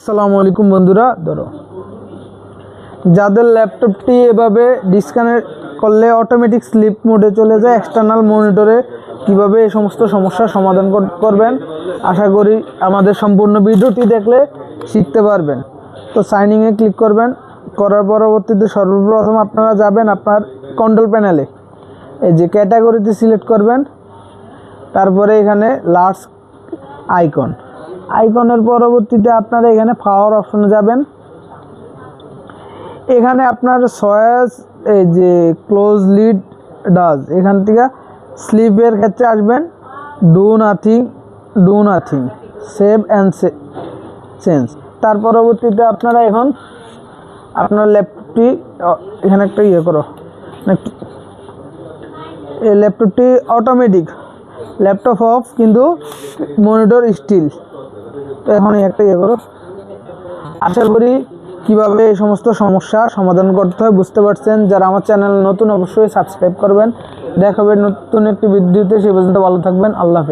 আসসালামু আলাইকুম বন্ধুরা, ধরো যাদের ল্যাপটপটি এভাবে ডিসকানেক্ট করলে অটোমেটিক স্লিপ মোডে চলে যায়, এক্সটার্নাল মনিটরে কিভাবে এই সমস্ত সমস্যার সমাধান করবেন আশা করি আমাদের সম্পূর্ণ ভিডিওটি দেখলে শিখতে পারবেন। তো সাইনিংয়ে ক্লিক করবেন, করার পরবর্তীতে সর্বপ্রথম আপনারা যাবেন আপনার কন্ট্রোল প্যানেলে, এই যে ক্যাটাগরিতে সিলেক্ট করবেন, তারপরে এখানে লার্জ আইকনের পরবর্তীতে আপনারা এখানে পাওয়ার অপশনে যাবেন। এখানে আপনার চয়েস এই যে ক্লোজ লিড ডাজ, এখান থেকে স্লিপের ক্ষেত্রে আসবেন do nothing save and change. তার পরবর্তীতে আপনারা এখন আপনার ল্যাপটপটি এখানে একটা করো, এই ল্যাপটপটি অটোমেটিক ল্যাপটপ অফ কিন্তু মনিটর স্টিল। তো এখন একটা করো। আশা করি কীভাবে এই সমস্ত সমস্যার সমাধান করতে হয় বুঝতে পারছেন। যারা আমার চ্যানেল নতুন অবশ্যই সাবস্ক্রাইব করবেন। দেখা হবে নতুন একটি ভিডিওতে, সে পর্যন্ত ভালো থাকবেন। আল্লাহ হাফেজ।